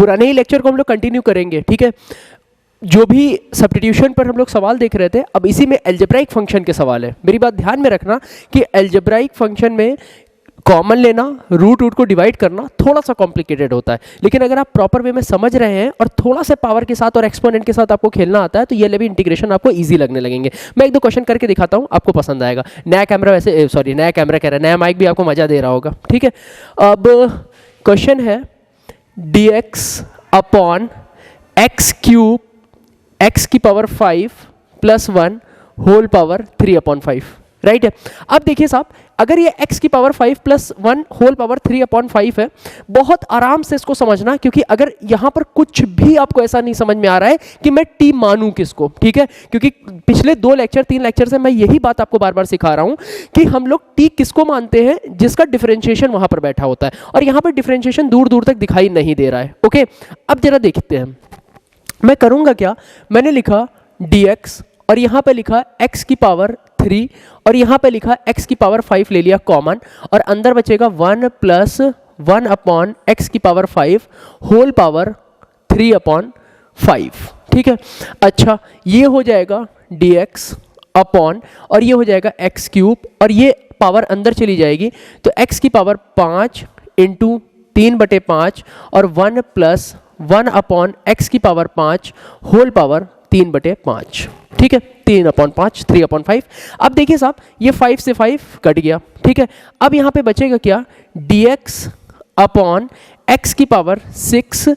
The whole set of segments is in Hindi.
पुराने ही लेक्चर को हम लोग कंटिन्यू करेंगे, ठीक है। जो भी सब्स्टिट्यूशन पर हम लोग सवाल देख रहे थे, अब इसी में अलजेब्राइक फंक्शन के सवाल है। मेरी बात ध्यान में रखना कि अलजेब्राइक फंक्शन में कॉमन लेना, रूट को डिवाइड करना थोड़ा सा कॉम्प्लिकेटेड होता है, लेकिन अगर आप प्रॉपर वे में समझ रहे हैं और थोड़ा सा पावर के साथ और एक्सपोनेंट के साथ आपको खेलना आता है तो ये भी इंटीग्रेशन आपको इजी लगने लगेंगे। मैं एक दो क्वेश्चन करके दिखाता हूँ, आपको पसंद आएगा। नया कैमरा वैसे नया कैमरा कह रहा है, नया माइक भी आपको मजा दे रहा होगा, ठीक है। अब क्वेश्चन है dx upon x cube x की पावर 5 + 1 होल पावर 3/5, राइट है। अब देखिए साहब, अगर ये x की पावर 5 + 1 होल पावर 3/5 है, बहुत आराम से इसको समझना, क्योंकि अगर यहां पर कुछ भी आपको ऐसा नहीं समझ में आ रहा है कि मैं t मानूं किसको, ठीक है, क्योंकि पिछले 3 लेक्चर से मैं यही बात आपको बार बार सिखा रहा हूं कि हम लोग t किसको मानते हैं, जिसका डिफरेंशिएशन वहां पर बैठा होता है, और यहां पर डिफरेंशिएशन दूर दूर तक दिखाई नहीं दे रहा है। ओके, अब जरा देखते हैं मैं करूंगा क्या। मैंने लिखा dx और यहां पे लिखा x की पावर 3 और यहां पे लिखा x की पावर 5 ले लिया कॉमन, और अंदर बचेगा 1 + 1 अपॉन x की पावर 5 होल पावर 3/5, ठीक है। अच्छा, ये हो जाएगा dx अपॉन, और ये हो जाएगा x क्यूब, और ये पावर अंदर चली जाएगी तो x की पावर 5 × 3/5 और 1 + 1 अपॉन x की पावर 5 होल पावर 3/5, ठीक है। 3/5 3/5। अब देखिए साहब, ये 5 से 5 कट गया, ठीक है। अब यहाँ पे बचेगा क्या, dx अपॉन x की पावर 6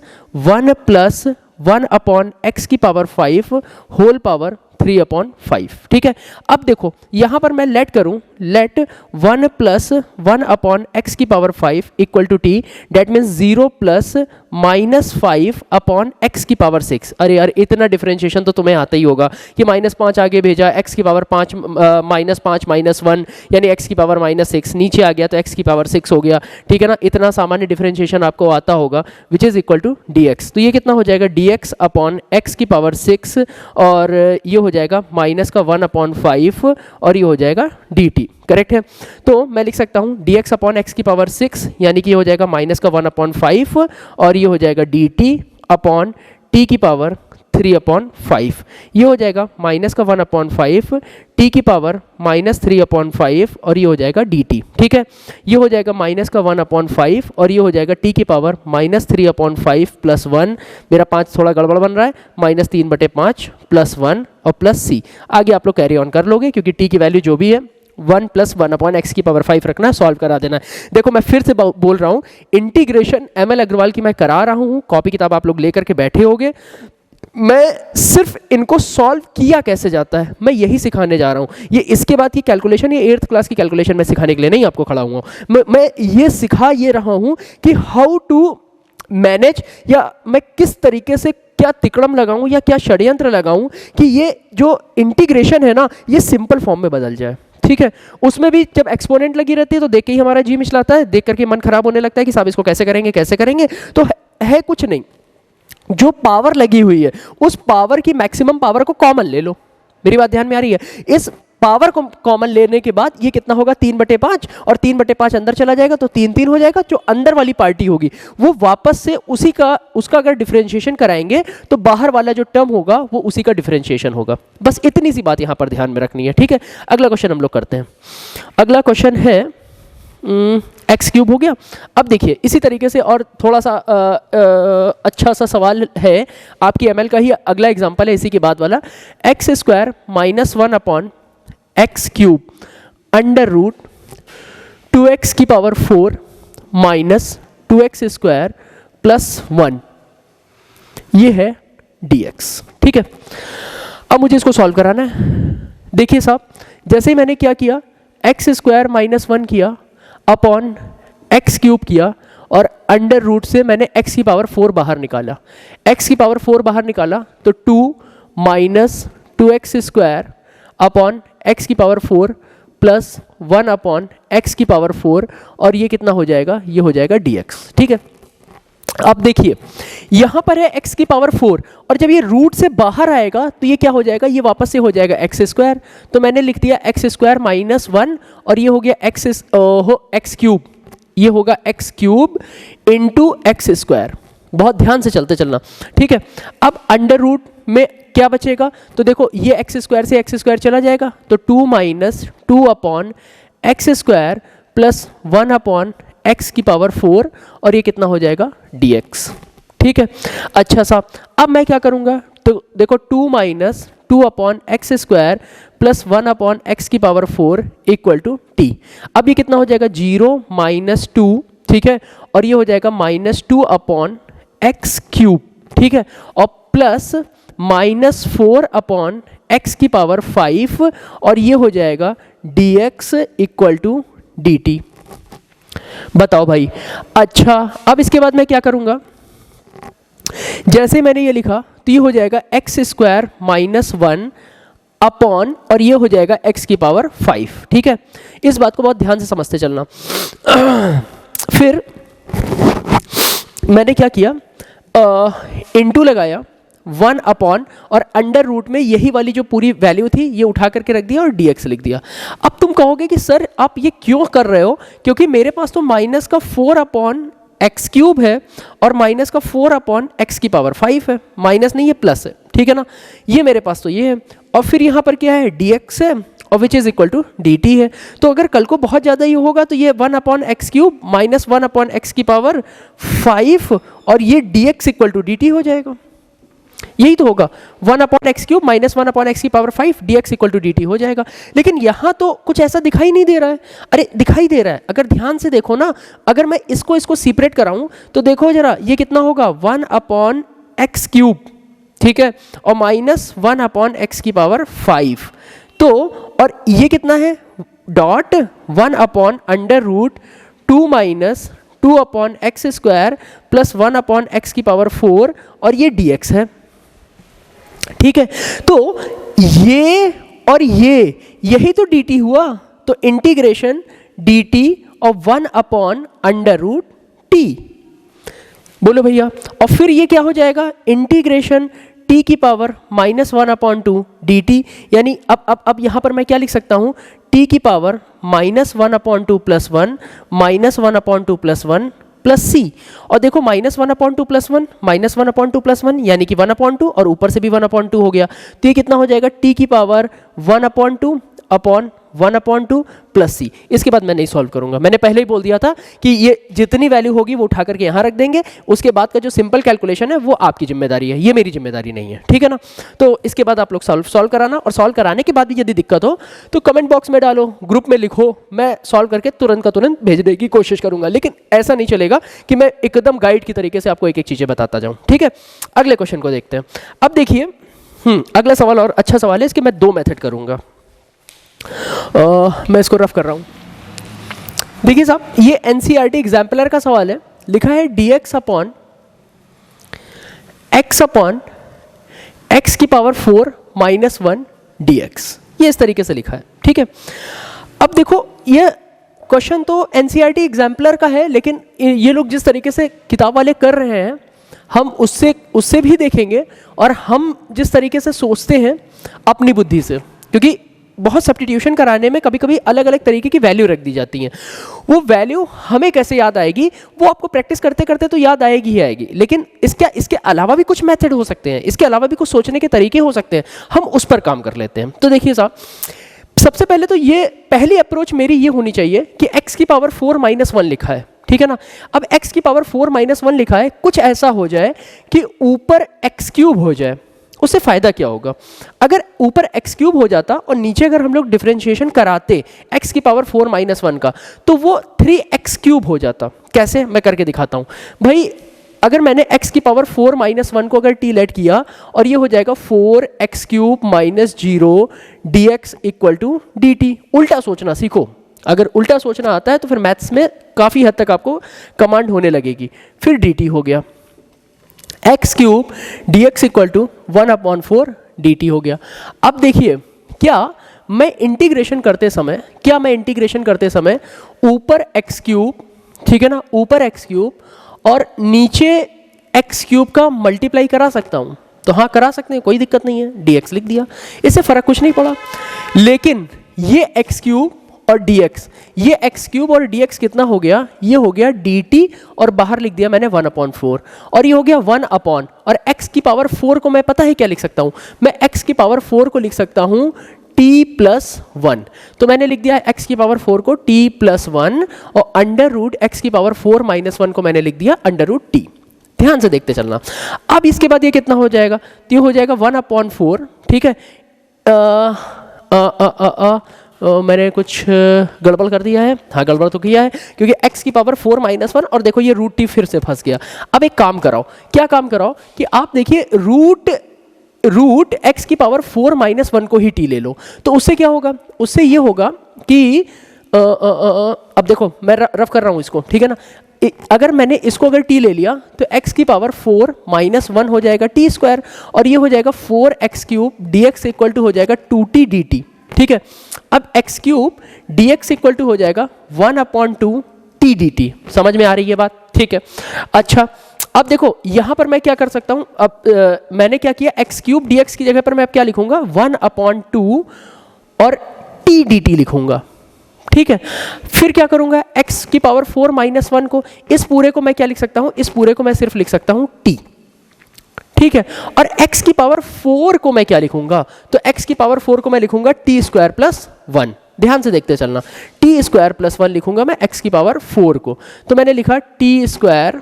1 + 1 अपॉन x की पावर 5 होल पावर 3/5, ठीक है। अब देखो यहां पर मैं लेट करूं, लेट 1 + 1 अपॉन x की power 5 = t, that means 0 + -5 upon x की पावर 6। अरे यार, इतना डिफरेंशिएशन तो तुम्हें आता ही होगा कि -5 आगे भेजा, x की पावर 5 -5 -1 यानी x की पावर -6, नीचे आ गया तो x की पावर 6 हो गया, ठीक है ना। इतना सामान्य डिफरेंशिएशन आपको आता होगा, which is equal to dx। तो ये कितना हो जाएगा, dx अपॉन x की पावर 6 और ये हो जाएगा -1/5 और ये हो जाएगा dt, करेक्ट है। तो मैं लिख सकता हूं dx अपॉन x की पावर 6 यानी कि ये हो जाएगा -1/5 और ये हो जाएगा dt अपॉन t की पावर 3/5, ये हो जाएगा -1/5 t की पावर -3/5 और ये हो जाएगा dt, ठीक है। ये हो जाएगा -1/5 और ये हो जाएगा t की पावर -3/5 + 1, मेरा 5 थोड़ा गड़बड़ बन रहा है, -3/5 + 1 और प्लस c। आगे आप लोग कैरी ऑन कर लोगे, क्योंकि t की वैल्यू जो भी है 1 + 1 अपॉन x की पावर 5 रखना है, सॉल्व करा देना है। देखो मैं फिर से बोल रहा हूं, इंटीग्रेशन ML अग्रवाल की मैं करा रहा हूं, कॉपी किताब आप लोग लेकर के बैठे होगे। मैं सिर्फ इनको सॉल्व किया कैसे जाता है मैं यही सिखाने जा रहा हूं। ये इसके बाद की कैलकुलेशन, ये 8th क्लास की कैलकुलेशन में सिखाने के लिए नहीं आपको खड़ा हुआ हूं। मैं ये सिखा ये रहा हूं कि हाउ टू मैनेज, या मैं किस तरीके से क्या तिकड़म लगाऊं या क्या षड्यंत्र लगाऊं कि ये जो इंटीग्रेशन है ना ये सिंपल फॉर्म में बदल जाए, ठीक है। उसमें भी जब एक्सपोनेंट लगी रहती है तो देख के ही हमारा जी मिचलाता है, देख करके मन खराब होने लगता है कि साहब इसको कैसे करेंगे। तो है कुछ नहीं, जो पावर लगी हुई है उस पावर की मैक्सिमम पावर को कॉमन ले लो। मेरी बात ध्यान में आ रही है? इस पावर को कॉमन लेने के बाद ये कितना होगा, 3/5, और 3/5 अंदर चला जाएगा तो 3 हो जाएगा। जो अंदर वाली पार्टी होगी वो वापस से उसका अगर डिफरेंशिएशन कराएंगे तो बाहर वाला जो टर्म होगा वो उसी का डिफरेंशिएशन होगा। बस इतनी सी बात यहां पर ध्यान में रखनी है, ठीक है। अगला क्वेश्चन हम लोग करते हैं। अगला क्वेश्चन है एक्स क्यूब हो गया। अब देखिए इसी तरीके से और थोड़ा सा अच्छा सा सवाल है, आपकी ML का ही अगला एग्जांपल है इसी के बाद वाला। x² - 1 upon x cube under root 2x की पावर 4 माइनस 2x² प्लस 1, ये है dx, ठीक है। अब मुझे इसको सॉल्व कराना है। देखिए साहब, जैसे ही मैंने क्या किया, x² - 1 किया अपॉन एक्स क्यूब किया और अंडर रूट से मैंने x की पावर 4 बाहर निकाला। x की पावर 4 बाहर निकाला तो 2 माइनस 2x² अपॉन x की पावर 4 प्लस 1 अपॉन x की पावर 4, और ये कितना हो जाएगा, ये हो जाएगा dx, ठीक है। अब देखिए यहां पर है x की पावर 4 और जब ये रूट से बाहर आएगा तो ये क्या हो जाएगा, ये वापस से हो जाएगा x²। तो मैंने लिख दिया x² - 1 और ये हो गया x क्यूब, ये होगा x क्यूब इंटू x², बहुत ध्यान से चलते चलना, ठीक है। अब अंडर रूट में क्या बचेगा, तो देखो ये एक्स स्क्वायर से एक्स स्क्वायर चला जाएगा, तो 2 minus 2 upon x square plus 1 upon x की पावर 4, और ये कितना हो जाएगा dx, ठीक है। अच्छा सा, अब मैं क्या करूँगा, तो देखो 2 minus 2 upon x square plus 1 upon x की पावर 4 इक्वल टू टी। अब ये कितना हो जाएगा 0 माइनस 2, ठीक है, और ये हो जाएगा माइनस 2 अपॉन एक्स क्यूब, ठीक है, और प्लस माइनस 4 अपॉन एक्स की पावर 5, और ये हो जाएगा dx इक्वल टू dt। बताओ भाई। अच्छा, अब इसके बाद मैं क्या करूंगा, जैसे मैंने ये लिखा तो ये हो जाएगा एक्स स्क्वायर माइनस 1 अपॉन, और ये हो जाएगा एक्स की पावर 5, ठीक है। इस बात को बहुत ध्यान से समझते चलना। फिर मैंने क्या किया, इनटू लगाया 1 अपॉन, और अंडर रूट में यही वाली जो पूरी वैल्यू थी ये उठा करके रख दिया और dx लिख दिया। अब तुम कहोगे कि सर आप ये क्यों कर रहे हो, क्योंकि मेरे पास तो माइनस का 4 अपॉन एक्स क्यूब है और माइनस का 4 अपॉन एक्स की पावर 5 है, माइनस नहीं ये प्लस है, ठीक है ना। ये मेरे पास तो ये है, और फिर यहाँ पर क्या है dx है, और which is equal to dt है। तो अगर कल को बहुत ज़्यादा ये होगा तो ये 1 upon x cube minus 1 upon x की पावर 5, और ये dx इक्वल टू dt हो जाएगा। यही तो होगा, 1 upon x cube minus 1 upon x की power 5, dx equal to dt हो जाएगा। लेकिन यहाँ तो कुछ ऐसा दिखाई नहीं दे रहा है। अरे दिखाई दे रहा है, अगर ध्यान से देखो ना, अगर मैं इसको सेपरेट कराऊं तो देखो जरा, ये कितना होगा 1 अपॉन एक्स क्यूब, ठीक है, और माइनस 1 अपॉन एक्स की पावर 5, तो और ये कितना है dot 1 upon under root 2 minus 2 upon x square plus 1 upon x की पावर 4, और ये dx है, ठीक है। तो ये और ये यही तो dt हुआ, तो integration dt of 1 upon under root t, बोलो भैया। और फिर ये क्या हो जाएगा, इंटीग्रेशन t की पावर माइनस 1 अपॉन 2 dt, यानी अब यहाँ पर मैं क्या लिख सकता हूँ, t की power minus 1 upon 2 plus 1 minus 1 upon 2 plus 1 plus c, और देखो minus 1 upon 2 plus 1 minus 1 upon 2 plus 1 यानी कि 1 अपॉन 2, और ऊपर से भी 1 अपॉन 2 हो गया, तो ये कितना हो जाएगा t की power 1 upon 2 upon 1 upon 2 plus c. इसके बाद मैं नहीं सॉल्व करूंगा, मैंने पहले ही बोल दिया था कि ये जितनी वैल्यू होगी वो उठा करके यहाँ रख देंगे, उसके बाद का जो सिंपल कैलकुलेशन है वो आपकी जिम्मेदारी है, ये मेरी जिम्मेदारी नहीं है, ठीक है ना। तो इसके बाद आप लोग सॉल्व कराना, और सॉल्व कराने के बाद भी यदि दिक्कत हो तो कमेंट बॉक्स में डालो, ग्रुप में लिखो, मैं सॉल्व करके तुरंत का तुरंत भेजने की कोशिश करूंगा। लेकिन ऐसा नहीं चलेगा कि मैं एकदम गाइड की तरीके से आपको एक एक चीज़ें बताता जाऊँ, ठीक है। अगले क्वेश्चन को देखते हैं। अब देखिए अगला सवाल और अच्छा सवाल है, इसके मैं 2 मेथड करूंगा। मैं इसको रफ कर रहा हूँ। देखिए साहब, ये एनसीईआरटी एग्जाम्पलर का सवाल है, लिखा है dx अपॉन x की पावर 4 माइनस 1 dx, ये इस तरीके से लिखा है, ठीक है। अब देखो ये क्वेश्चन तो एनसीईआरटी एग्जाम्पलर का है, लेकिन ये लोग जिस तरीके से किताब वाले कर रहे हैं हम उससे भी देखेंगे, और हम जिस तरीके से सोचते हैं अपनी बुद्धि से, क्योंकि बहुत सब्स्टिट्यूशन कराने में कभी कभी अलग अलग तरीके की वैल्यू रख दी जाती हैं। वो वैल्यू हमें कैसे याद आएगी, वो आपको प्रैक्टिस करते करते तो याद आएगी ही आएगी, लेकिन इसके अलावा भी कुछ मेथड हो सकते हैं, इसके अलावा भी कुछ सोचने के तरीके हो सकते हैं, हम उस पर काम कर लेते हैं। तो देखिए साहब, सबसे पहले तो ये पहली अप्रोच मेरी ये होनी चाहिए कि x की पावर 4 माइनस 1 लिखा है, ठीक है ना। अब x की पावर 4 माइनस 1 लिखा है, कुछ ऐसा हो जाए कि ऊपर x क्यूब हो जाए, उससे फायदा क्या होगा। अगर ऊपर x क्यूब हो जाता और नीचे अगर हम लोग डिफरेंशिएशन कराते x की पावर 4 माइनस 1 का, तो वो 3x क्यूब हो जाता। कैसे, मैं करके दिखाता हूँ भाई। अगर मैंने x की पावर 4 माइनस 1 को अगर t लेट किया, और ये हो जाएगा 4x cube minus 0 dx equal to dt। उल्टा सोचना सीखो, अगर उल्टा सोचना आता है तो फिर मैथ्स में काफ़ी हद तक आपको कमांड होने लगेगी। फिर dt हो गया x cube dx equal to 1 upon 4 dt हो गया। अब देखिए, क्या मैं इंटीग्रेशन करते समय ऊपर x क्यूब, ठीक है ना, ऊपर x क्यूब और नीचे x क्यूब का मल्टीप्लाई करा सकता हूँ? तो हाँ करा सकते हैं, कोई दिक्कत नहीं है, dx लिख दिया, इससे फर्क कुछ नहीं पड़ा। लेकिन ये x क्यूब और dx, ये x क्यूब और dx कितना हो गया, ये हो गया dt और बाहर लिख दिया मैंने 1/4 और ये हो गया 1 अपॉन, और x की पावर 4 को मैं पता है क्या लिख सकता हूँ, मैं x की पावर 4 को लिख सकता हूँ t प्लस 1, तो मैंने लिख दिया x की पावर 4 को t प्लस 1 और अंडर रूट x की पावर 4 माइनस 1 को मैंने लिख दिया अंडर रूट t। ध्यान से देखते चलना। अब इसके बाद ये कितना हो जाएगा, तो ये हो जाएगा 1/4, ठीक है। मैंने कुछ गड़बड़ कर दिया है, हाँ गड़बड़ तो किया है क्योंकि x की पावर 4 माइनस 1 और देखो ये रूट t फिर से फंस गया। अब एक काम कराओ, क्या काम कराओ कि आप देखिए रूट x की पावर 4 माइनस 1 को ही t ले लो, तो उससे क्या होगा, उससे ये होगा कि अब देखो मैं रफ कर रहा हूँ इसको, ठीक है ना। अगर मैंने इसको अगर t ले लिया तो x की पावर 4 माइनस 1 हो जाएगा t स्क्वायर और ये हो जाएगा 4x cube dx equal to हो जाएगा 2t dt, ठीक है। अब x cube dx equal to हो जाएगा 1/2 t dt, समझ में आ रही है बात, ठीक है। अच्छा अब देखो यहां पर मैं क्या कर सकता हूं, अब मैंने क्या किया, x क्यूब dx की जगह पर मैं अब क्या लिखूंगा 1/2 और t dt लिखूंगा, ठीक है। फिर क्या करूंगा, x की पावर 4 माइनस 1 को, इस पूरे को मैं क्या लिख सकता हूं, इस पूरे को मैं सिर्फ लिख सकता हूं t, ठीक है। और x की पावर 4 को मैं क्या लिखूंगा, तो x की पावर 4 को मैं लिखूंगा t स्क्वायर प्लस 1। ध्यान से देखते चलना, t स्क्वायर प्लस 1 लिखूंगा मैं x की पावर 4 को, तो मैंने लिखा t स्क्वायर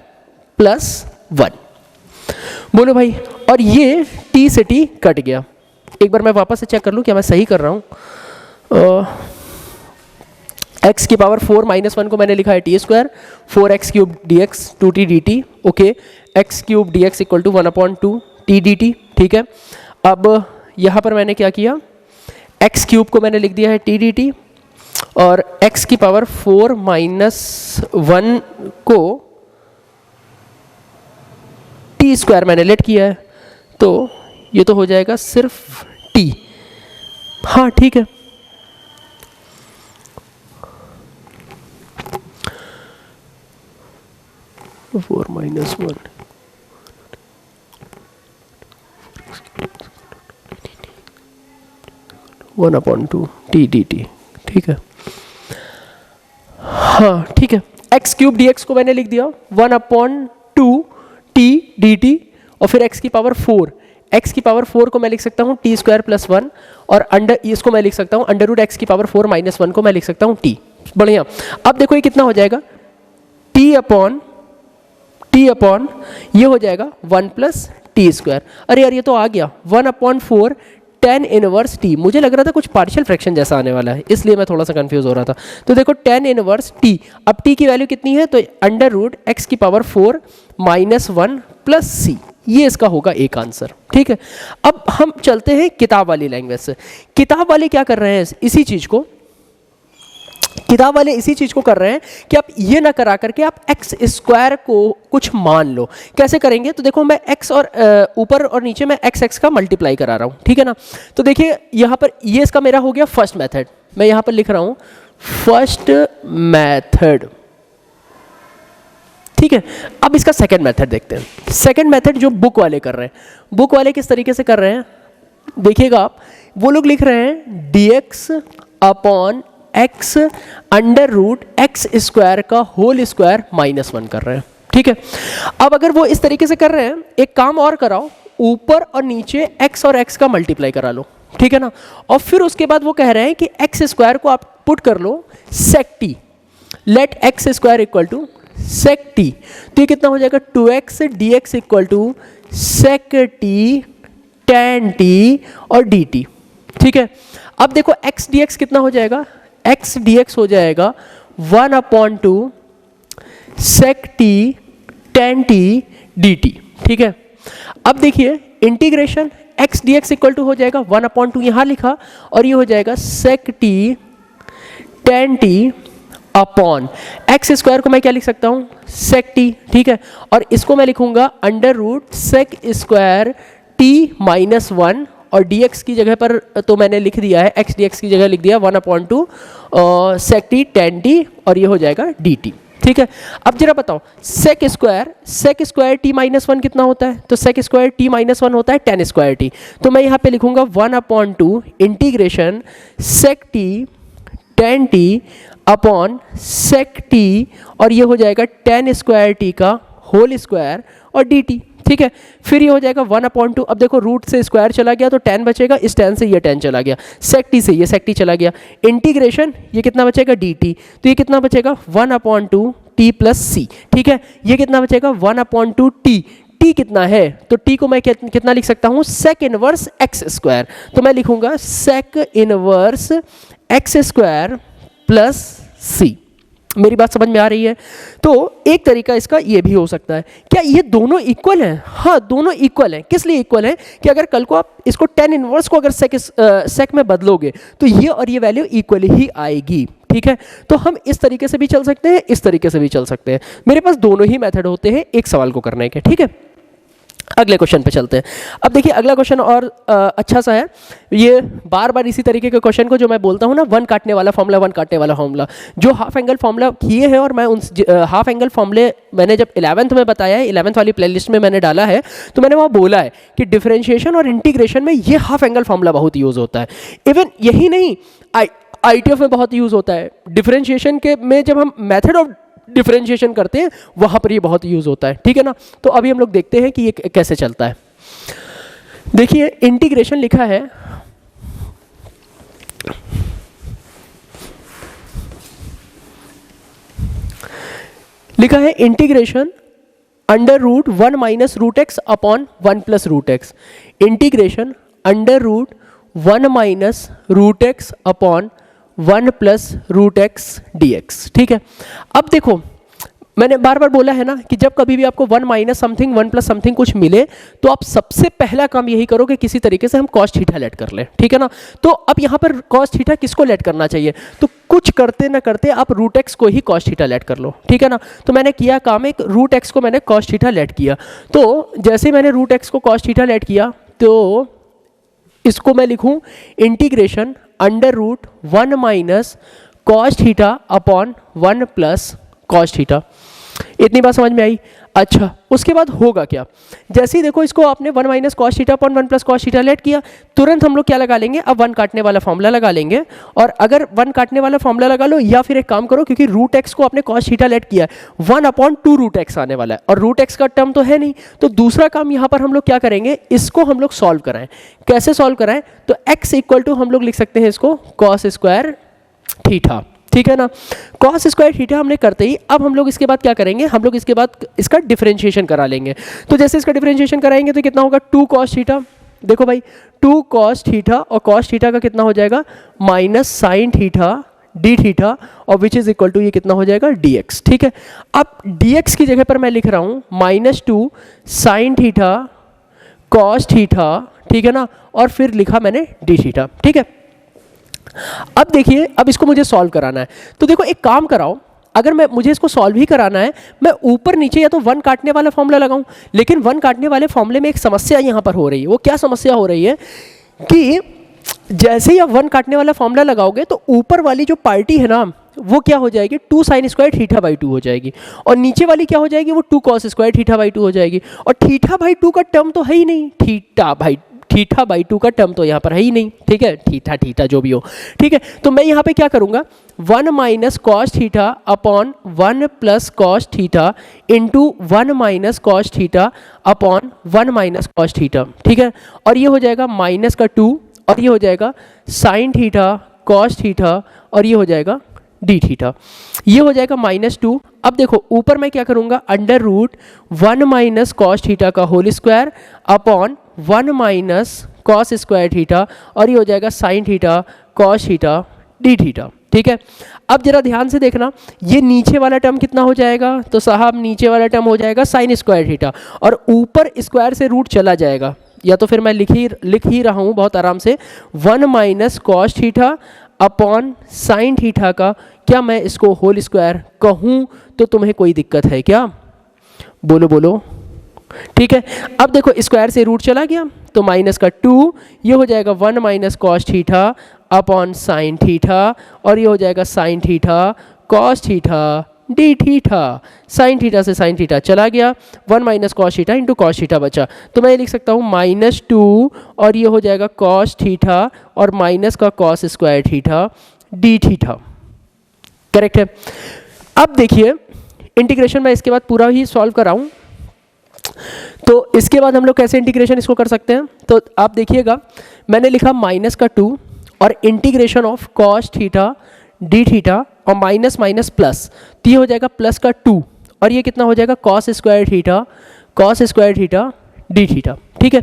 प्लस 1। बोलो भाई, और ये t से t कट गया। एक बार मैं वापस से चेक कर लूं क्या मैं सही कर रहा हूं। x की पावर 4 माइनस 1 को मैंने लिखा है t square, 4x cube dx 2t dt, okay. x cube dx equal to 1/2 t dt, ठीक है। अब यहाँ पर मैंने क्या किया, x क्यूब को मैंने लिख दिया है t dt और x की पावर 4 माइनस 1 को t स्क्वायर मैंने लेट किया है, तो ये तो हो जाएगा सिर्फ t, हाँ ठीक है। फोर माइनस 1 1/2 t dt, ठीक है, हाँ ठीक है। x क्यूब dx को मैंने लिख दिया 1/2 t dt और फिर x की पावर 4, x की पावर 4 को मैं लिख सकता हूँ t स्क्वायर प्लस 1 और अंडर इसको मैं लिख सकता हूँ अंडर रूट x की पावर 4 माइनस 1 को मैं लिख सकता हूँ t। बढ़िया। अब देखो ये कितना हो जाएगा, t अपॉन ये हो जाएगा 1 प्लस टी स्क्वायर। अरे यार ये तो आ गया 1/4 tan इनवर्स t। मुझे लग रहा था कुछ पार्शियल फ्रैक्शन जैसा आने वाला है, इसलिए मैं थोड़ा सा कंफ्यूज हो रहा था। तो देखो tan इनवर्स t, अब t की वैल्यू कितनी है, तो अंडर रूट x की पावर 4 माइनस 1 प्लस c, ये इसका होगा एक आंसर, ठीक है। अब हम चलते हैं किताब वाली लैंग्वेज से। किताब वाले क्या कर रहे हैं, इसी चीज को कर रहे हैं कि आप ये ना करा करके आप x स्क्वायर को कुछ मान लो। कैसे करेंगे, तो देखो मैं x और ऊपर और नीचे मैं x का मल्टीप्लाई करा रहा हूँ, ठीक है ना। तो देखिए यहाँ पर ये इसका मेरा हो गया फर्स्ट मेथड, मैं यहाँ पर लिख रहा हूँ फर्स्ट मेथड, ठीक है। अब इसका सेकंड मेथड देखते हैं। सेकंड मेथड जो बुक वाले कर रहे हैं, बुक वाले किस तरीके से कर रहे हैं देखिएगा आप, वो लोग लिख रहे हैं dx upon x under root x square का होल स्क्वायर माइनस 1 कर रहे हैं, ठीक है। अब अगर वो इस तरीके से कर रहे हैं, एक काम और कराओ, ऊपर और नीचे x और x का मल्टीप्लाई करा लो, ठीक है ना। और फिर उसके बाद वो कह रहे हैं कि x स्क्वायर को आप पुट कर लो sec t, let x square equal to sec t, तो ये कितना हो जाएगा 2x dx equal to sec t tan t और dt, ठीक है। अब देखो x dx कितना हो जाएगा, x dx हो जाएगा 1/2 sec t tan t dt, ठीक है। अब देखिए integration x dx equal to हो जाएगा 1/2 यहाँ लिखा और ये हो जाएगा sec t tan t upon x square को मैं क्या लिख सकता हूँ sec t, ठीक है। और इसको मैं लिखूंगा under root sec square t minus 1 और dx की जगह पर तो मैंने लिख दिया है, x dx की जगह लिख दिया 1/2 sec t tan t और ये हो जाएगा dt, ठीक है। अब जरा बताओ sec स्क्वायर t माइनस 1 कितना होता है, तो sec स्क्वायर t माइनस 1 होता है tan स्क्वायर t, तो मैं यहाँ पे लिखूंगा 1/2 integration sec t tan t upon sec t, और ये हो जाएगा tan स्क्वायर t का होल स्क्वायर और dt, ठीक है। फिर ये हो जाएगा 1/2। अब देखो रूट से स्क्वायर चला गया तो tan बचेगा, इस tan से ये tan चला गया, sec t से ये sec t चला गया, इंटीग्रेशन ये कितना बचेगा dt, तो ये कितना बचेगा 1/2 t प्लस c, ठीक है। ये कितना बचेगा 1/2 t, t कितना है तो t को मैं कितना लिख सकता हूँ sec इनवर्स x स्क्वायर, तो मैं लिखूंगा sec inverse x square plus c। मेरी बात समझ में आ रही है? तो एक तरीका इसका ये भी हो सकता है। क्या ये दोनों इक्वल हैं? हाँ, दोनों इक्वल हैं। किस लिए इक्वल हैं कि अगर कल को आप इसको tan इनवर्स को अगर sec में बदलोगे तो ये और ये वैल्यू इक्वल ही आएगी, ठीक है। तो हम इस तरीके से भी चल सकते हैं, इस तरीके से भी चल सकते हैं। मेरे पास दोनों ही मेथड होते हैं एक सवाल को करने के, ठीक है। अगले क्वेश्चन पे चलते हैं। अब देखिए अगला क्वेश्चन और अच्छा सा है। ये बार बार इसी तरीके के क्वेश्चन को जो मैं बोलता हूँ ना, वन काटने वाला फॉर्मूला, वन काटने वाला फॉर्मूला, जो हाफ एंगल फॉर्मूला किए हैं, और मैं उन हाफ एंगल फॉर्मूले मैंने जब 11th में बताया है, 11th वाली प्लेलिस्ट में मैंने डाला है, तो मैंने वहाँ बोला है कि डिफरेंशिएशन और इंटीग्रेशन में ये हाफ एंगल फॉर्मूला बहुत यूज़ होता है। इवन यही नहीं, ITF में बहुत यूज़ होता है। डिफरेंशिएशन के में जब हम मेथड ऑफ डिफरेंशिएशन करते हैं वहां पर ये बहुत यूज होता है, ठीक है ना। तो अभी हम लोग देखते हैं कि ये कैसे चलता है। देखिए इंटीग्रेशन लिखा है, integration under root 1 minus root x upon 1 plus root x, integration under root 1 minus root x upon 1 plus root x d x, ठीक है। अब देखो मैंने बार बार बोला है ना कि जब कभी भी आपको 1 माइनस समथिंग 1 प्लस समथिंग कुछ मिले तो आप सबसे पहला काम यही करो कि किसी तरीके से हम कॉस थीटा लेट कर लें, ठीक है ना। तो अब यहाँ पर कॉस थीटा किसको लेट करना चाहिए, तो कुछ करते ना करते आप रूट एक्स को ही कॉस थीटा लेट कर लो, ठीक है ना। तो मैंने किया काम, एक रूट एक्स को मैंने कॉस थीटा लेट किया। तो जैसे ही मैंने रूट एक्स को कॉस थीटा लेट किया तो इसको मैं लिखूं integration under root 1 minus cos theta upon 1 plus cos theta. इतनी बात समझ में आई? अच्छा, उसके बाद होगा क्या, जैसे ही देखो इसको आपने 1 minus cos theta upon 1 plus cos theta let किया, तुरंत हम लोग क्या लगा लेंगे, अब 1 काटने वाला फॉर्मूला लगा लेंगे। और अगर 1 काटने वाला फॉर्मूला लगा लो, या फिर एक काम करो, क्योंकि रूट एक्स को आपने कॉस थीटा लेट किया है, 1/2 रूट एक्स आने वाला है, और रूट एक्स का टर्म तो है नहीं, तो दूसरा काम यहाँ पर हम लोग क्या करेंगे, इसको हम लोग सॉल्व कराएं। कैसे सॉल्व कराएं, तो x इक्वल टू हम लोग लिख सकते हैं इसको कॉस स्क्वायर थीटा, ठीक है ना। कॉस स्क्वायर थीटा हमने करते ही अब हम लोग इसके बाद क्या करेंगे, हम लोग इसके बाद इसका डिफरेंशिएशन करा लेंगे। तो जैसे इसका डिफरेंशिएशन कराएंगे तो कितना होगा 2 कॉस थीटा, देखो भाई 2 कॉस थीटा, और कॉस थीटा का कितना हो जाएगा minus sine theta d theta, और विच इज इक्वल टू ये कितना हो जाएगा dx, ठीक है। अब dx की जगह पर मैं लिख रहा हूँ -2 साइन थीटा कॉस थीटा, ठीक है ना, और फिर लिखा मैंने डी थीटा, ठीक है। अब देखिए अब इसको मुझे सॉल्व कराना है, तो देखो एक काम कराओ, अगर मुझे इसको सॉल्व ही कराना है, मैं ऊपर नीचे या तो 1 काटने वाला फॉर्मूला लगाऊं, लेकिन 1 काटने वाले फॉर्मूले में एक समस्या यहाँ पर हो रही है। वो क्या समस्या हो रही है कि जैसे ही आप 1 काटने वाला फॉर्मूला लगाओगे तो ऊपर वाली जो पार्टी है ना वो क्या हो जाएगी 2 साइन स्क्वायर थीटा बाई 2 हो जाएगी, और नीचे वाली क्या हो जाएगी वो 2 कॉस स्क्वायर थीटा बाई 2 हो जाएगी। और थीटा बाई 2 का टर्म तो है ही नहीं, थीटा बाई 2 का टर्म तो यहाँ पर है ही नहीं, ठीक है, थीटा जो भी हो, ठीक है। तो मैं यहाँ पे क्या करूँगा 1 minus cos theta upon 1 plus cos theta into 1 minus cos theta upon 1 minus cos theta, ठीक है। और ये हो जाएगा माइनस का 2, और ये हो जाएगा साइन थीटा कॉस थीटा, और ये हो जाएगा डी थीटा, ये हो जाएगा -2। अब देखो ऊपर मैं क्या करूँगा under root 1 minus cos theta का whole square upon 1 minus cos square theta, और ये हो जाएगा sine theta cos theta d theta, ठीक है। अब जरा ध्यान से देखना, ये नीचे वाला टर्म कितना हो जाएगा, तो साहब नीचे वाला टर्म हो जाएगा साइन स्क्वायर थीटा, और ऊपर स्क्वायर से रूट चला जाएगा, या तो फिर मैं लिख ही रहा हूँ बहुत आराम से 1 minus cos theta upon sine theta का, क्या मैं इसको होल स्क्वायर कहूँ तो तुम्हें कोई दिक्कत है क्या, बोलो, ठीक है। अब देखो स्क्वायर से रूट चला गया तो माइनस का 2, ये हो जाएगा 1 minus cos theta upon sine theta, और ये हो जाएगा sine theta cos theta d theta, sine theta से साइन थीटा चला गया, 1 minus cos theta into cos theta बचा, तो मैं ये लिख सकता हूँ -2, और ये हो जाएगा कॉस थीटा और माइनस का cos square theta d theta, correct है। अब देखिए इंटीग्रेशन मैं इसके बाद पूरा ही सॉल्व कराऊं, तो इसके बाद हम लोग कैसे इंटीग्रेशन इसको कर सकते हैं, तो आप देखिएगा मैंने लिखा माइनस का 2 और integration of cos theta d theta और माइनस माइनस प्लस, तो ये हो जाएगा प्लस का 2 और ये कितना हो जाएगा cos square theta d theta. ठीक है,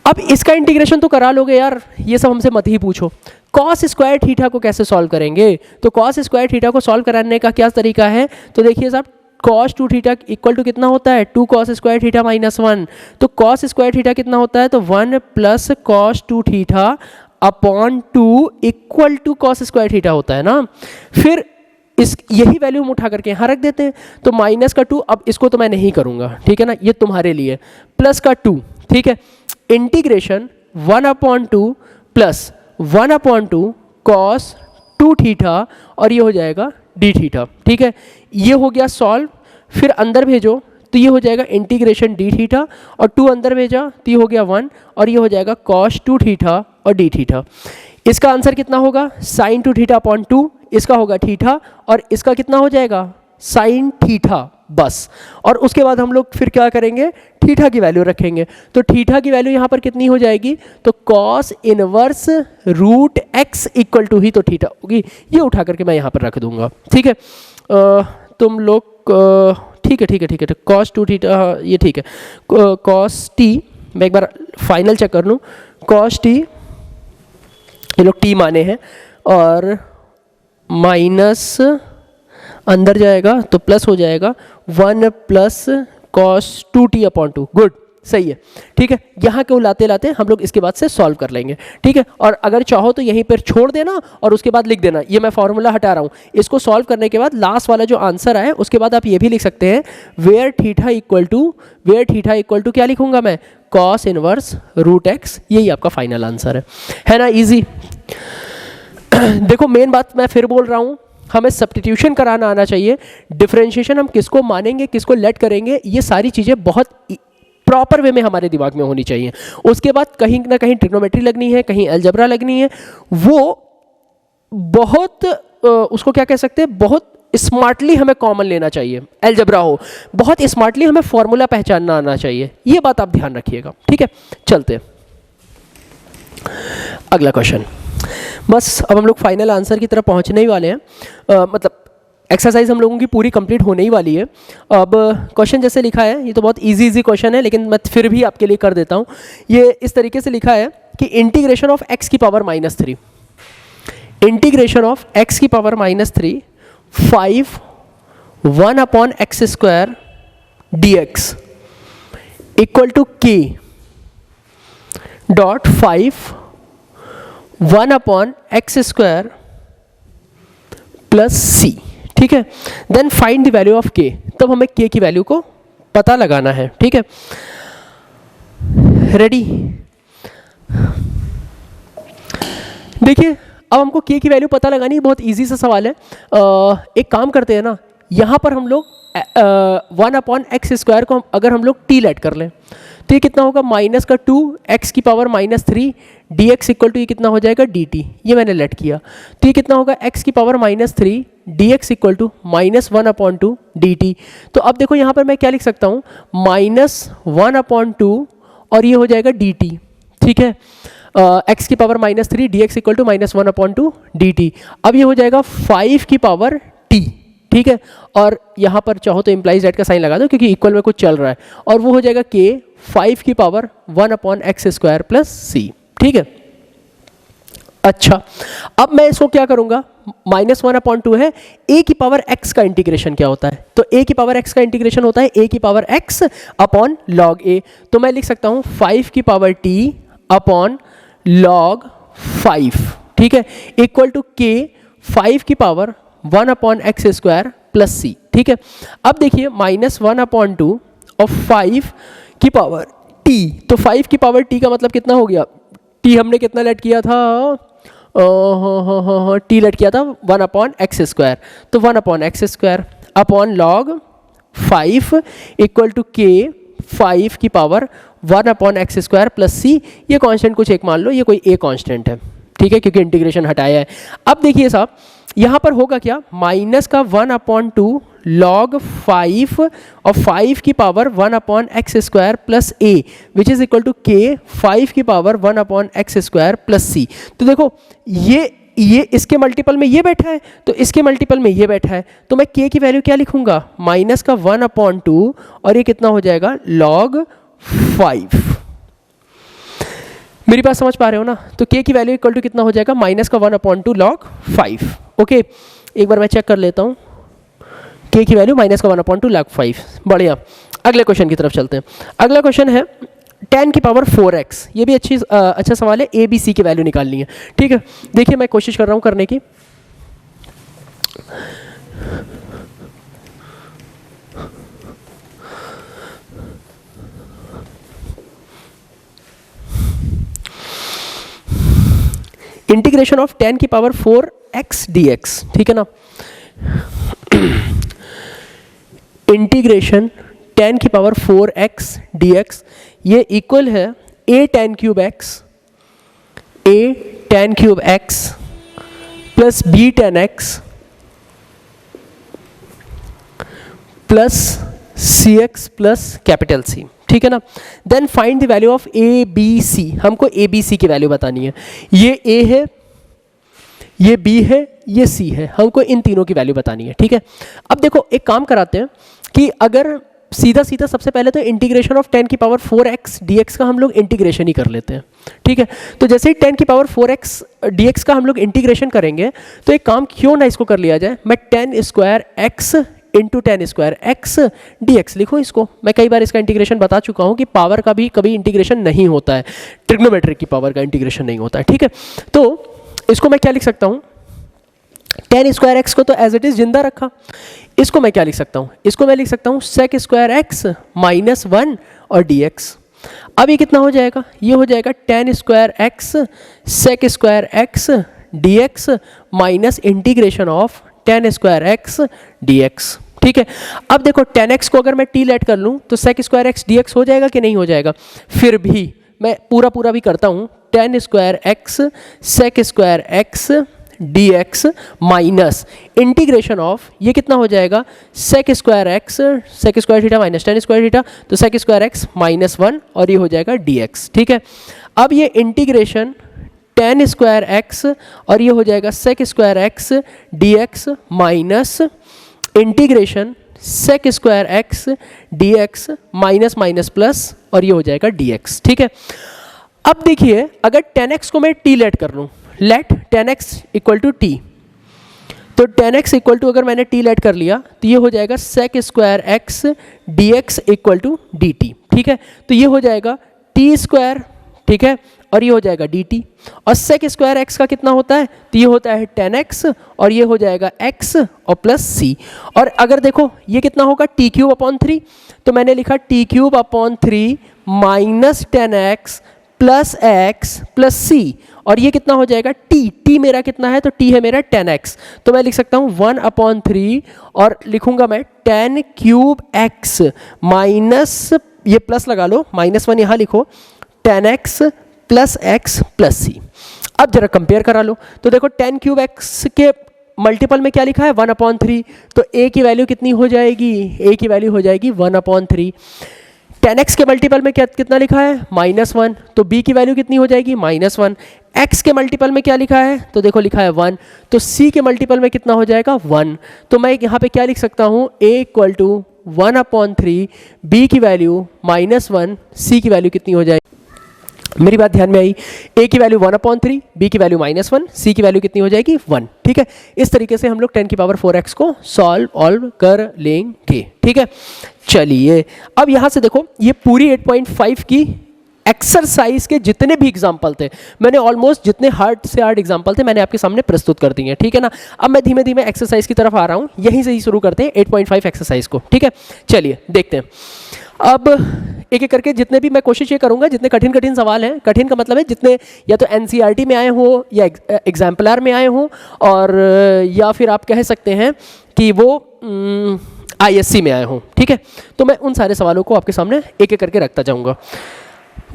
अब इसका इंटीग्रेशन तो करा लोगे यार, ये सब हमसे मत ही पूछो। कॉस स्क्वायर थीटा को कैसे सॉल्व करेंगे, तो कॉस स्क्वायर थीटा को सॉल्व कराने का क्या तरीका है, तो देखिए साहब cos 2 थीटा इक्वल टू कितना होता है 2 cos स्क्वायर थीटा माइनस 1, तो cos स्क्वायर थीटा कितना होता है, तो 1 plus cos 2 theta upon 2 equal to cos square theta होता है ना। फिर इस यही वैल्यू हम उठा करके यहाँ रख देते हैं, तो माइनस का 2, अब इसको तो मैं नहीं करूँगा, ठीक है ना, ये तुम्हारे लिए, प्लस का 2, ठीक है, इंटीग्रेशन 1/2 प्लस 1/2 cos 2 थीटा और ये हो जाएगा डी थीटा। ठीक है, ये हो गया सॉल्व, फिर अंदर भेजो तो ये हो जाएगा इंटीग्रेशन डी थीटा और 2 अंदर भेजा तो ये हो गया 1 और ये हो जाएगा cos 2 थीटा और डी थीटा। इसका आंसर कितना होगा sin 2 थीटा अपॉन 2, इसका होगा थीटा और इसका कितना हो जाएगा sin थीटा बस। और उसके बाद हम लोग फिर क्या करेंगे, थीटा की वैल्यू रखेंगे, तो थीटा की वैल्यू यहाँ पर कितनी हो जाएगी, तो cos inverse root x equal to ही तो थीटा होगी, ये उठा करके मैं यहाँ पर रख दूंगा। ठीक है, तुम लोग ठीक है cos 2 थीटा ये ठीक है, cos t मैं एक बार फाइनल चेक कर लूँ, cos t ये लोग t माने हैं और माइनस अंदर जाएगा तो प्लस हो जाएगा 1 plus cos 2t upon 2, good सही है। ठीक है, यहाँ को लाते लाते हम लोग इसके बाद से सॉल्व कर लेंगे। ठीक है, और अगर चाहो तो यहीं पर छोड़ देना और उसके बाद लिख देना, ये मैं फॉर्मूला हटा रहा हूँ, इसको सॉल्व करने के बाद लास्ट वाला जो आंसर आए उसके बाद आप ये भी लिख सकते हैं वेयर थीटा इक्वल टू क्या लिखूंगा मैं, cos इनवर्स रूट x, यही आपका फाइनल आंसर है ना, इजी। देखो मेन बात मैं फिर बोल रहा हूँ, हमें सब्स्टिट्यूशन कराना आना चाहिए, डिफरेंशिएशन हम किसको मानेंगे किसको लेट करेंगे, ये सारी चीज़ें बहुत प्रॉपर वे में हमारे दिमाग में होनी चाहिए। उसके बाद कहीं ना कहीं ट्रिग्नोमेट्री लगनी है, कहीं अलजेब्रा लगनी है, वो बहुत उसको क्या कह सकते हैं, बहुत स्मार्टली हमें कॉमन लेना चाहिए, अलजेब्रा हो, बहुत स्मार्टली हमें फॉर्मूला पहचानना आना चाहिए, ये बात आप ध्यान रखिएगा। ठीक है, चलते हैं अगला क्वेश्चन। बस अब हम लोग फाइनल आंसर की तरफ पहुंचने ही वाले हैं, मतलब एक्सरसाइज हम लोगों की पूरी कंप्लीट होने ही वाली है। अब क्वेश्चन जैसे लिखा है, ये तो बहुत इजी क्वेश्चन है लेकिन मैं फिर भी आपके लिए कर देता हूँ। ये इस तरीके से लिखा है कि इंटीग्रेशन ऑफ x की पावर -3, इंटीग्रेशन ऑफ x की power -3 5 1/x² dx equal to k dot 5 1/x² plus c। ठीक है, then find the value of k, तब हमें k की वैल्यू को पता लगाना है। ठीक है, रेडी। देखिए अब हमको k की वैल्यू पता लगानी है, बहुत इजी सा सवाल है। एक काम करते हैं ना, यहाँ पर हम लोग 1/x² को अगर हम लोग t लेट कर लें तो ये कितना होगा माइनस का 2 x की पावर -3 dx इक्वल टू ये कितना हो जाएगा dt, ये मैंने लेट किया, तो ये कितना होगा x की power -3 dx equal to -1/2 dt। तो अब देखो यहाँ पर मैं क्या लिख सकता हूँ, -1/2 और ये हो जाएगा dt। ठीक है, x की power -3 dx equal to -1/2 dt। अब ये हो जाएगा 5 की पावर t। ठीक है, और यहाँ पर चाहो तो इम्प्लाइज दैट का साइन लगा दो क्योंकि इक्वल में कुछ चल रहा है, और वो हो जाएगा k 5 की पावर 1/x² प्लस c। ठीक है, अच्छा अब मैं इसको क्या करूँगा, -1/2 है, a की पावर x का इंटीग्रेशन क्या होता है, तो a की पावर x का इंटीग्रेशन होता है a की power x upon log a, तो मैं लिख सकता हूँ 5 की पावर t अपॉन log 5। ठीक है, इक्वल टू k 5 की पावर 1/x² प्लस c। ठीक है, अब देखिए -1/2 और 5 की पावर t, तो 5 की पावर t का मतलब कितना हो गया, t हमने कितना लेट किया था, t लेट किया था 1/x², तो 1/x² upon log 5 equal to k 5 की पावर 1/x² प्लस c। ये कांस्टेंट कुछ एक मान लो, ये कोई a कांस्टेंट है। ठीक है, क्योंकि इंटीग्रेशन हटाया है। अब देखिए साहब, यहाँ पर होगा क्या, माइनस का 1/2 log 5 और 5 की power 1/x² plus a which is equal to k 5 की पावर 1/x² प्लस c। तो देखो ये इसके मल्टीपल में ये बैठा है, तो इसके मल्टीपल में ये बैठा है, तो मैं k की वैल्यू क्या लिखूंगा, माइनस का 1/2 और ये कितना हो जाएगा log 5। मेरी बात समझ पा रहे हो ना? तो k की वैल्यू इक्वल टू कितना हो जाएगा, माइनस का 1/2 log 5। ओके, एक बार मैं चेक कर लेता हूँ, k की वैल्यू माइनस का 1/2 log 5। बढ़िया, अगले क्वेश्चन की तरफ चलते हैं। अगला क्वेश्चन है 10 की पावर 4x। ये भी अच्छा सवाल है, a b c की वैल्यू निकालनी है। ठीक है, देखिए मैं कोशिश कर रहा हूँ करने की। इंटीग्रेशन ऑफ 10 की पावर 4x dx, ठीक है ना। इंटीग्रेशन 10 की पावर 4x dx ये इक्वल है a tan cube x plus b tan x plus cx plus capital C, ठीक है ना। Then find the value of A B C, हमको ए बी सी की वैल्यू बतानी है। ये ए है, ये बी है, ये सी है, हमको इन तीनों की वैल्यू बतानी है। ठीक है, अब देखो एक काम कराते हैं कि अगर सीधा सीधा सबसे पहले तो इंटीग्रेशन ऑफ 10 की पावर 4x dx का हम लोग इंटीग्रेशन ही कर लेते हैं। ठीक है, तो जैसे ही 10 की पावर 4x dx का हम लोग इंटीग्रेशन करेंगे, तो एक काम क्यों ना इसको कर लिया जाए, मैं 10 square x into 10 square x dx लिखूँ इसको। मैं कई बार इसका इंटीग्रेशन बता चुका हूँ कि पावर का भी कभी इंटीग्रेशन नहीं होता है, ट्रिग्नोमेट्रिक की पावर का इंटीग्रेशन नहीं होता है। ठीक है, तो इसको मैं क्या लिख सकता हूँ, 10 स्क्वायर एक्स को तो एज इट इज जिंदा रखा, इसको मैं क्या लिख सकता हूँ, इसको मैं लिख सकता हूँ सेक स्क्वायर एक्स माइनस 1 और dx। अब ये कितना हो जाएगा, ये हो जाएगा 10 square x sec square x dx minus integration of 10 square x dx। ठीक है, अब देखो 10x को अगर मैं t लेट कर लूँ तो सेक स्क्वायर एक्स dx हो जाएगा कि नहीं हो जाएगा। फिर भी मैं पूरा भी करता हूँ, 10 square x sec square x dx minus integration of ये कितना हो जाएगा, sec square x sec square theta minus 10 square theta, तो सेक स्क्वायर एक्स माइनस 1 और ये हो जाएगा dx। ठीक है, अब ये इंटीग्रेशन 10 स्क्वायर एक्स और ये हो जाएगा sec square x dx minus integration sec square x dx minus minus plus और ये हो जाएगा dx। ठीक है, अब देखिए अगर 10x को मैं t लेट कर लूँ, late 10x equal to T, तो 10x इक्वल टू अगर मैंने t लेट कर लिया तो ये हो जाएगा sec square x dx equal to dt। ठीक है, तो ये हो जाएगा t स्क्वायर, ठीक है, और ये हो जाएगा dt। और सेक स्क्वायर एक्स का कितना होता है, तो ये होता है 10x और ये हो जाएगा x और प्लस c। और अगर देखो ये कितना होगा t क्यूब अपॉन 3, तो मैंने लिखा t cube upon 3 minus 10x plus x plus c, और ये कितना हो जाएगा t मेरा कितना है, तो t है मेरा 10x, तो मैं लिख सकता हूँ 1/3 और लिखूंगा मैं 10 क्यूब x माइनस, ये प्लस लगा लो, -1 यहाँ लिखो, 10x plus x plus c। अब जरा कंपेयर करा लो, तो देखो 10 क्यूब x के मल्टीपल में क्या लिखा है 1/3, तो a की वैल्यू कितनी हो जाएगी, a की वैल्यू हो जाएगी 1/3। 10x के मल्टीपल में क्या कितना लिखा है -1, तो b की वैल्यू कितनी हो जाएगी -1। x के मल्टीपल में क्या लिखा है, तो देखो लिखा है 1, तो c के मल्टीपल में कितना हो जाएगा 1। तो मैं यहाँ पे क्या लिख सकता हूँ, a इक्वल टू 1/3, b की वैल्यू -1, c की वैल्यू कितनी हो जाएगी, मेरी बात ध्यान में आई, a की वैल्यू 1/3, b की वैल्यू -1, c की वैल्यू कितनी हो जाएगी 1। ठीक है, इस तरीके से हम लोग 10 की पावर 4x को सॉल्व कर लेंगे। ठीक है, चलिए अब यहाँ से देखो ये पूरी 8.5 की एक्सरसाइज के जितने भी एग्जाम्पल थे, मैंने ऑलमोस्ट जितने हार्ड से हार्ड एग्जाम्पल थे मैंने आपके सामने प्रस्तुत कर दिए हैं। ठीक है ना, अब मैं धीमे धीमे एक्सरसाइज की तरफ आ रहा हूँ, यहीं से ही शुरू करते हैं 8.5 एक्सरसाइज को। ठीक है, चलिए देखते हैं। अब एक एक करके जितने भी मैं कोशिश ये करूंगा, जितने कठिन कठिन सवाल हैं, कठिन का मतलब है जितने या तो एनसीईआरटी में आए हो या एग्जाम्पलर में आए हो, और या फिर आप कह सकते हैं कि वो आईएससी में आए हों। ठीक है, तो मैं उन सारे सवालों को आपके सामने एक एक करके रखता जाऊंगा।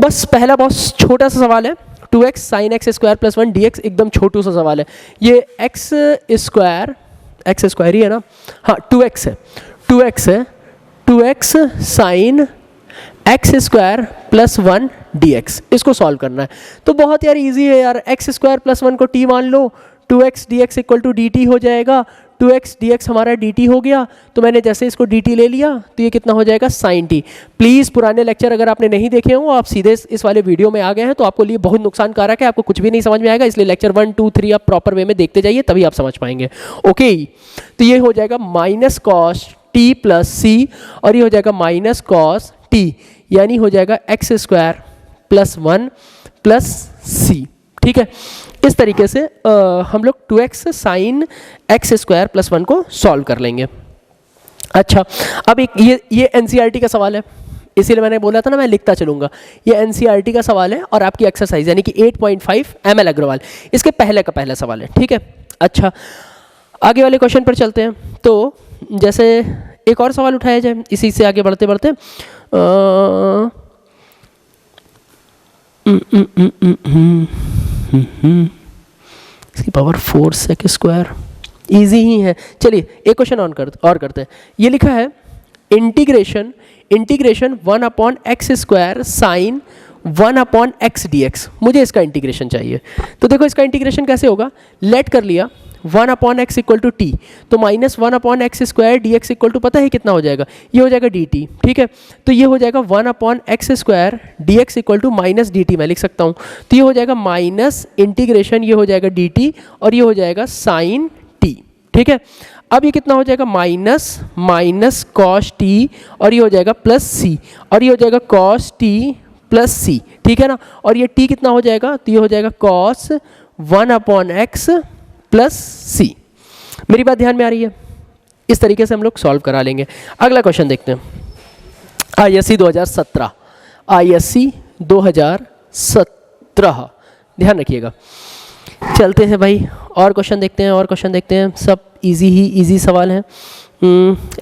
बस पहला बहुत छोटा सा सवाल है, 2x sine x square plus 1 dx एकदम छोटू सा सवाल है। ये एक्स स्क्वायर ही है ना, हाँ 2x है, 2x है, 2x sine x square plus 1 dx, इसको सॉल्व करना है। तो बहुत यार इजी है यार, एक्स स्क्वायर प्लस 1 को t मान लो, 2x dx equal to dt हो जाएगा, 2x dx हमारा dt हो गया। तो मैंने जैसे इसको dt ले लिया तो ये कितना हो जाएगा sin t। प्लीज़ पुराने लेक्चर अगर आपने नहीं देखे हो, आप सीधे इस वाले वीडियो में आ गए हैं तो आपको लिए बहुत नुकसानकारक है, आपको कुछ भी नहीं समझ में आएगा, इसलिए लेक्चर 1 2 3 आप प्रॉपर वे में देखते जाइए, तभी आप समझ पाएंगे। ओके, तो ये हो जाएगा minus cos t plus c, और ये हो जाएगा माइनस कॉस t, यानी हो जाएगा एक्स स्क्वायर प्लस 1 प्लस सी। ठीक है, इस तरीके से हम लोग 2x sine x square plus 1 को सॉल्व कर लेंगे। अच्छा, अब एक ये एनसीईआरटी का सवाल है, इसीलिए मैंने बोला था ना मैं लिखता चलूंगा। ये एनसीईआरटी का सवाल है और आपकी एक्सरसाइज यानी कि 8.5 ML अग्रवाल, इसके पहले का पहला सवाल है। ठीक है, अच्छा आगे वाले क्वेश्चन पर चलते हैं। तो जैसे एक और सवाल उठाया जाए इसी से आगे बढ़ते बढ़ते, इसकी पावर 4 सेक स्क्वायर, ईजी ही है। चलिए एक क्वेश्चन और करते हैं। ये लिखा है integration 1/x square sine 1/x dx, मुझे इसका इंटीग्रेशन चाहिए। तो देखो इसका इंटीग्रेशन कैसे होगा, लेट कर लिया 1/x इक्वल टू टी, तो minus 1/x square dx equal to पता है कितना हो जाएगा, ये हो जाएगा dt। ठीक है, तो ये हो जाएगा 1/x square dx equal to minus dt, मैं लिख सकता हूँ। तो ये हो जाएगा माइनस इंटीग्रेशन, ये हो जाएगा dt, और ये हो जाएगा साइन t। ठीक है, अब ये कितना हो जाएगा, माइनस कॉस t, और ये हो जाएगा प्लस c, और ये हो जाएगा कॉस t प्लस c। ठीक है ना, और ये t कितना हो जाएगा, तो ये हो जाएगा कॉस 1/x प्लस सी। मेरी बात ध्यान में आ रही है? इस तरीके से हम लोग सॉल्व करा लेंगे। अगला क्वेश्चन देखते हैं, ISC 2017, ISC 2017, ध्यान रखिएगा। चलते हैं भाई और क्वेश्चन देखते हैं, सब इजी सवाल हैं।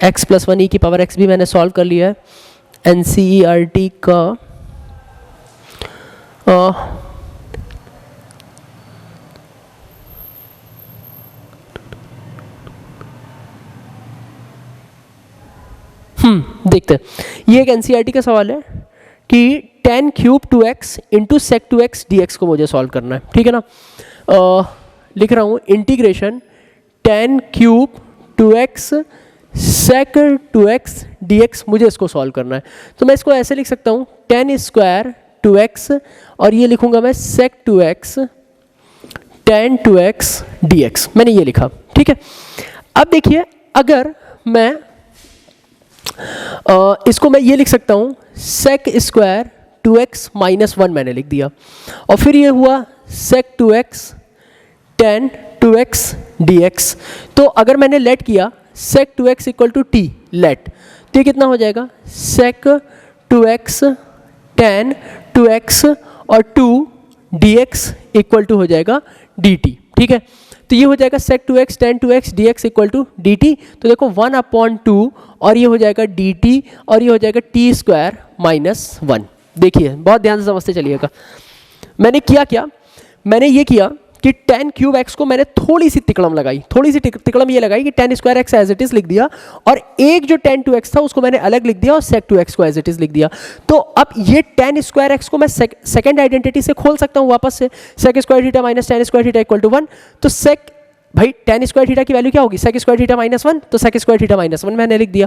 x प्लस 1 e की पावर x भी मैंने सॉल्व कर लिया है, NCERT का देखते हैं। ये एक एनसीईआरटी का सवाल है कि tan cube 2x into sec 2x dx को मुझे सॉल्व करना है। ठीक है ना, लिख रहा हूँ इंटीग्रेशन tan क्यूब 2x सेक 2x dx, मुझे इसको सॉल्व करना है। तो मैं इसको ऐसे लिख सकता हूँ tan स्क्वायर 2x, और ये लिखूंगा मैं सेक 2x tan 2x dx, मैंने ये लिखा। ठीक है, अब देखिए अगर मैं इसको मैं ये लिख सकता हूँ सेक स्क्वायर 2x माइनस 1, मैंने लिख दिया, और फिर ये हुआ सेक 2x tan 2x dx। तो अगर मैंने लेट किया sec 2x equal to T let, तो ये कितना हो जाएगा, सेक 2x tan 2x और 2 dx इक्वल टू हो जाएगा dt। ठीक है, तो ये हो जाएगा sec 2x tan 2x dx equal to dt। तो देखो 1/2, और ये हो जाएगा dt, और ये हो जाएगा t स्क्वायर माइनस 1। देखिए बहुत ध्यान से समझते चलिएगा। मैंने किया क्या, मैंने ये किया कि tan क्यूब x को मैंने थोड़ी सी तिकड़म ये लगाई कि tan square x as it is लिख दिया, और एक जो tan 2x था उसको मैंने अलग लिख दिया और sec 2x को एज इट इज लिख दिया। तो अब ये tan स्क्वायर x को मैं सेकंड आइडेंटिटी से खोल सकता हूँ वापस से, sec square theta minus tan square theta equal to 1। तो sec भाई tan स्क्वायर थीटा की वैल्यू क्या होगी, sec स्क्वायर थीटा माइनस 1, तो sec स्क्वायर थीटा माइनस 1 मैंने लिख दिया।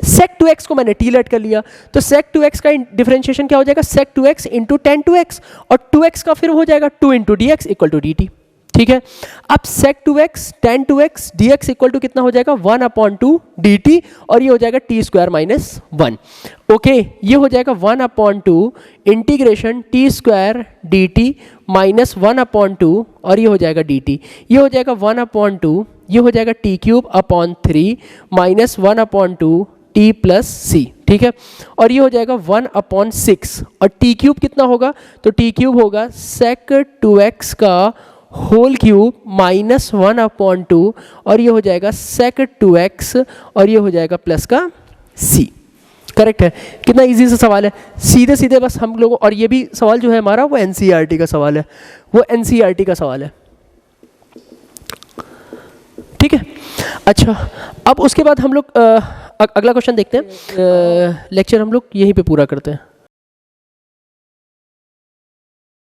sec 2x को मैंने t लेट कर लिया, तो sec 2x का डिफरेंशिएशन क्या हो जाएगा, sec 2x into tan 2x, और 2x का फिर हो जाएगा 2 into dx equal to dt। ठीक है, अब sec 2x tan 2x dx equal to कितना हो जाएगा, 1/2 dt, और ये हो जाएगा t स्क्वायर माइनस 1। ओके, ये हो जाएगा 1/2 integration t square dt minus 1/2, और ये हो जाएगा dt, ये हो जाएगा 1/2, ये हो जाएगा t cube upon 3 minus 1/2 t plus c। ठीक है, और ये हो जाएगा 1/6, और t क्यूब कितना होगा, तो t क्यूब होगा sec 2x का होल क्यूब माइनस 1/2, और ये हो जाएगा sec 2x, और ये हो जाएगा प्लस का c। करेक्ट है। कितना इजी सा सवाल है, सीधे सीधे बस हम लोग, और ये भी सवाल जो है हमारा वो एनसीईआरटी का सवाल है, वो एनसीईआरटी का सवाल है, ठीक है। अच्छा, अब उसके बाद हम लोग अगला क्वेश्चन देखते हैं। लेक्चर हम लोग यहीं पे पूरा करते हैं।